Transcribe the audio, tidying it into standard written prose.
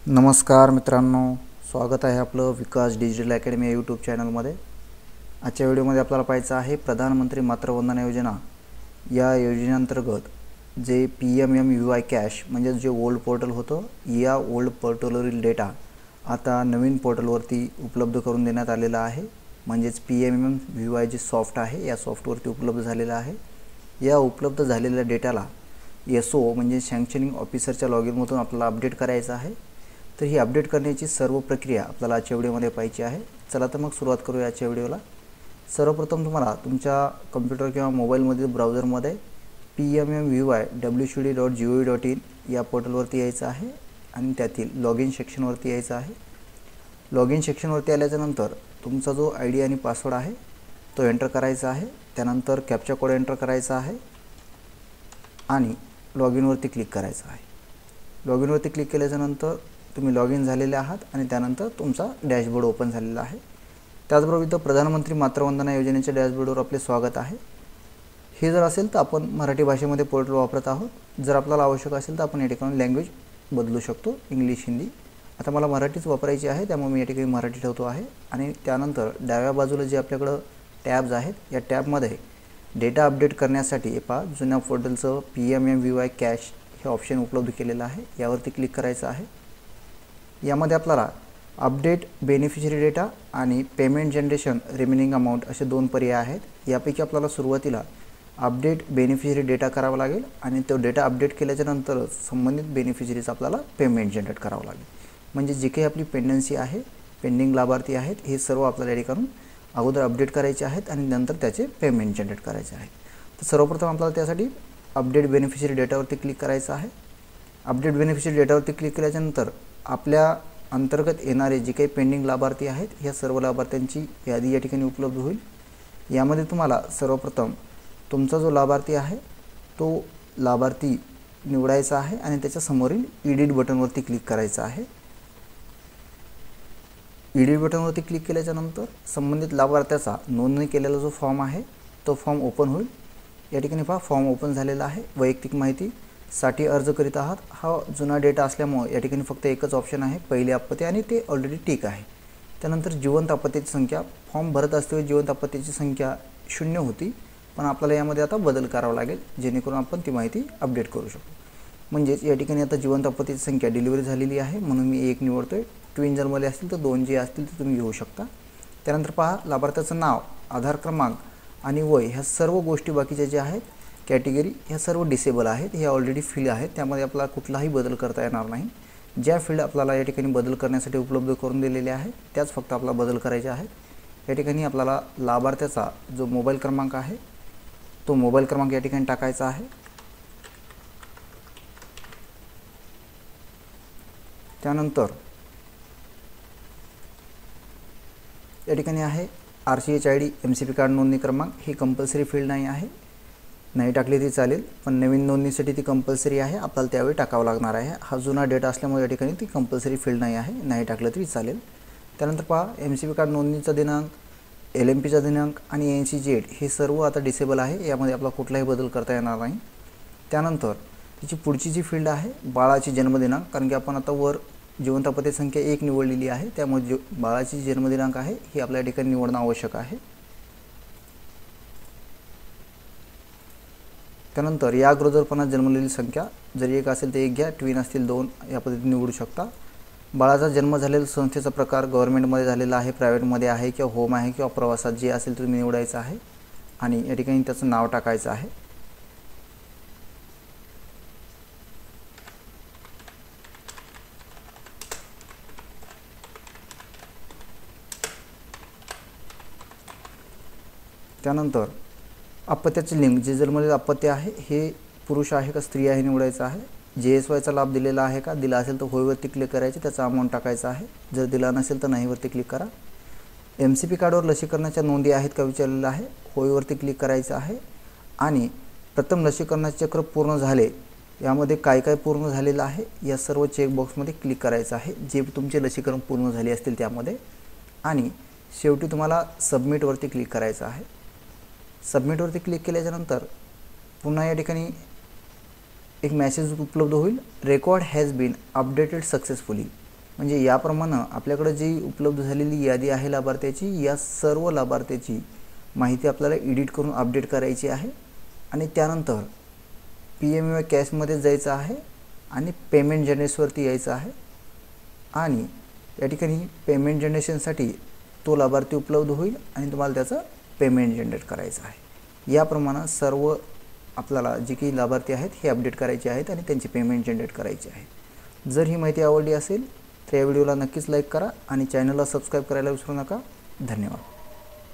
नमस्कार मित्रांनो, स्वागत आहे आपलं विकास डिजिटल अकॅडमी या यूट्यूब चॅनलमध्ये। आजच्या व्हिडिओमध्ये आपल्याला पाहायचं आहे प्रधानमंत्री मातृवंदना योजना या योजनेअंतर्गत जे PMMUY कॅश म्हणजे जे ओल्ड पोर्टल होतं, या ओल्ड पोर्टलवरील डेटा आता नवीन पोर्टलवरती उपलब्ध करून देण्यात आलेला आहे। म्हणजेच PMMUY जे सॉफ्ट आहे या सॉफ्टवरती उपलब्ध झालेला आहे। या उपलब्ध झालेल्या डेटाला SO म्हणजे सँक्शनिंग ऑफिसरच्या लॉगिनमधून आपल्याला अपडेट करायचं आहे। तर ही अपडेट करण्याची सर्व प्रक्रिया आपल्याला आजच्या व्हिडिओमध्ये पाहायची आहे। चला तर मग सुरुवात करूया आजच्या व्हिडिओला। सर्वप्रथम तुम्हाला तुमच्या कॉम्प्युटर किंवा मोबाईलमधील ब्राउझरमध्ये PMMUY.wcd.gov.in या पोर्टलवरती यायचं आहे आणि त्यातील लॉगिन सेक्शनवरती यायचं आहे। लॉगिन सेक्शनवरती आल्यानंतर तुमचा जो ID आणि पासवर्ड आहे तो एंटर करायचा आहे। त्यानंतर कॅप्चा कोड एंटर करायचा आहे आणि लॉगिनवरती क्लिक करायचं आहे। लॉगिनवरती क्लिक केल्यानंतर तुम्ही लॉगिन झालेले आहात आणि त्यानंतर तुमचा डॅशबोर्ड ओपन झालेला आहे। त्याचबरोबर इथं प्रधानमंत्री मातृवंदना योजनेच्या डॅशबोर्डवर आपले स्वागत आहे। हे जर असेल तर आपण मराठी भाषेमध्ये पोर्टल वापरत आहोत। जर आपल्याला आवश्यक असेल तर आपण या ठिकाणी लँग्वेज बदलू शकतो, इंग्लिश हिंदी। आता मला मराठीच वापरायची आहे त्यामुळे मी या ठिकाणी मराठी ठेवतो आहे। आणि त्यानंतर डाव्या बाजूला जे आपल्याकडे टॅब्स आहेत या टॅबमध्ये डेटा अपडेट करण्यासाठी पहा जुन्या पोर्टलचं PMMUY कॅश हे ऑप्शन उपलब्ध केलेलं आहे, यावरती क्लिक करायचं आहे। यामध्ये आपल्याला अपडेट बेनिफिशरी डेटा आणि पेमेंट जनरेशन रिमेनिंग अमाउंट असे दोन पर्याय आहेत। यापैकी आपल्याला सुरुवातीला अपडेट बेनिफिशरी डेटा करावा लागेल आणि तो डेटा अपडेट केल्यानंतर संबंधित बेनिफिशरीचा आपल्याला पेमेंट जनरेट करावं लागेल। म्हणजे जे काही आपली पेंडन्सी आहे, पेंडिंग लाभार्थी आहेत, हे सर्व आपल्याला या ठिकाणी अगोदर अपडेट करायचे आहेत आणि नंतर त्याचे पेमेंट जनरेट करायचे आहे। तर सर्वप्रथम आपल्याला त्यासाठी अपडेट बेनिफिशरी डेटावरती क्लिक करायचं आहे। अपडेट बेनिफिशरी डेटावरती क्लिक केल्यानंतर आपल्या अंतर्गत येणारे जे काही पेंडिंग लाभार्थी आहेत या सर्व लाभार्थ्यांची यादी या ठिकाणी उपलब्ध होईल। यामध्ये तुम्हाला सर्वप्रथम तुमचा जो लाभार्थी आहे तो लाभार्थी निवडायचा आहे आणि त्याच्या समोरील एडिट बटनवरती क्लिक करायचं आहे। एडिट बटनवरती क्लिक केल्यानंतर संबंधित लाभार्थ्याचा नोंदणी केलेला जो फॉर्म आहे तो फॉर्म ओपन होईल। या ठिकाणी पहा फॉर्म ओपन झालेला आहे। वैयक्तिक माहिती साठी अर्ज करीत आहात हा जुना डेटा असल्यामुळे या ठिकाणी फक्त एकच ऑप्शन आहे, पहिली आपत्ती, आणि ते ऑलरेडी ठीक आहे। त्यानंतर जिवंत आपत्तीची संख्या, फॉर्म भरत असते जिवंत आपत्तीची संख्या 0 होती, पण आपल्याला यामध्ये आता बदल करावा लागेल जेणेकरून आपण ती माहिती अपडेट करू शकू। म्हणजेच या ठिकाणी आता जिवंत आपत्तीची संख्या डिलिव्हरी झालेली आहे म्हणून मी 1 निवडतोय। ट्विन जन्मले असतील तर 2 जे असतील ते तुम्ही घेऊ शकता। त्यानंतर पहा लाभार्थ्याचं नाव, आधार क्रमांक आणि वय ह्या सर्व गोष्टी बाकीच्या ज्या आहेत कॅटेगरी ह्या सर्व डिसेबल आहेत, हे ऑलरेडी फिल आहेत, त्यामध्ये आपल्याला कुठलाही बदल करता येणार नाही। ज्या फील्ड आपल्याला या ठिकाणी बदल करण्यासाठी उपलब्ध करून दिलेले आहेत त्याच फक्त आपल्याला बदल करायचे आहेत। या ठिकाणी आपल्याला लाभार्थ्याचा जो मोबाईल क्रमांक आहे तो मोबाईल क्रमांक या ठिकाणी टाकायचा आहे। त्यानंतर या ठिकाणी आहे RCH ID, MCP कार्ड नोंदणी क्रमांक, ही कंपल्सरी फील्ड नाही आहे, नाही टाकली तरी चालेल, पण नवीन नोंदणीसाठी ती कंपल्सरी आहे, आपल्याला त्यावेळी टाकावं लागणार आहे। हा जुना डेटा असल्यामुळे या ठिकाणी ती कंपल्सरी फील्ड नाही आहे, नाही टाकलं तरी चालेल। त्यानंतर पहा MCP कार्ड नोंदणीचा दिनांक, LMPचा दिनांक आणि NCZ हे सर्व आता डिसेबल आहे, यामध्ये आपला कुठलाही बदल करता येणार नाही। त्यानंतर तिची पुढची जी फील्ड आहे बाळाची जन्मदिनांक, कारण की आपण आता वर जिवंत आपत्ती संख्या 1 निवडलेली आहे त्यामुळे बाळाची जन्मदिनांक आहे ही आपल्या ठिकाणी निवडणं आवश्यक आहे। त्यानंतर या अगोदरपणात जन्मलेली संख्या जर 1 असेल तर 1 घ्या, ट्विन असतील 2 या पद्धतीने निवडू शकता। बाळाचा जन्म झालेला संस्थेचा प्रकार गव्हर्नमेंटमध्ये झालेला आहे, प्रायव्हेटमध्ये आहे किंवा होम आहे किंवा प्रवासात जे असेल तुम्ही निवडायचं आहे आणि या ठिकाणी त्याचं नाव टाकायचं आहे। त्यानंतर अपत्याचे लिंग, जे जन्मलेलं अपत्य आहे हे पुरुष आहे का स्त्री आहे निवडायचं आहे। JSYचा लाभ दिलेला आहे का, दिला असेल तर होयवरती क्लिक करायचे, त्याचा अमाऊंट टाकायचा आहे, जर दिला नसेल तर नाहीवरती क्लिक करा। MCP कार्डवर लसीकरणाच्या नोंदी आहेत का विचारलेलं आहे, होयवरती क्लिक करायचं आहे। आणि प्रथम लसीकरणाचे चक्र पूर्ण झाले, यामध्ये काय काय पूर्ण झालेलं आहे या सर्व चेकबॉक्समध्ये क्लिक करायचं आहे जे तुमचे लसीकरण पूर्ण झाले असतील त्यामध्ये। आणि शेवटी तुम्हाला सबमिटवरती क्लिक करायचं आहे। सबमिटवरती क्लिक केल्यानंतर पुन्हा या ठिकाणी एक मेसेज उपलब्ध होईल, record has been updated successfully. म्हणजे याप्रमाणे आपल्याकडे जी उपलब्ध झालेली यादी आहे लाभार्थ्याची, या सर्व लाभार्थ्याची माहिती आपल्याला एडिट करून अपडेट करायची आहे आणि त्यानंतर PMVY कॅशमध्ये जायचं आहे आणि पेमेंट जनरेशनवरती यायचं आहे आणि या ठिकाणी पेमेंट जनरेशनसाठी तो लाभार्थी उपलब्ध होईल आणि तुम्हाला त्याचं पेमेंट जनरेट करायचं आहे। याप्रमाणे सर्व आपल्याला जे काही लाभार्थी आहेत हे अपडेट करायचे आहेत आणि त्यांची पेमेंट जनरेट करायची आहे। जर ही माहिती आवडली असेल तर या व्हिडिओला नक्कीच लाईक करा आणि चॅनलला सबस्क्राईब करायला विसरू नका। धन्यवाद।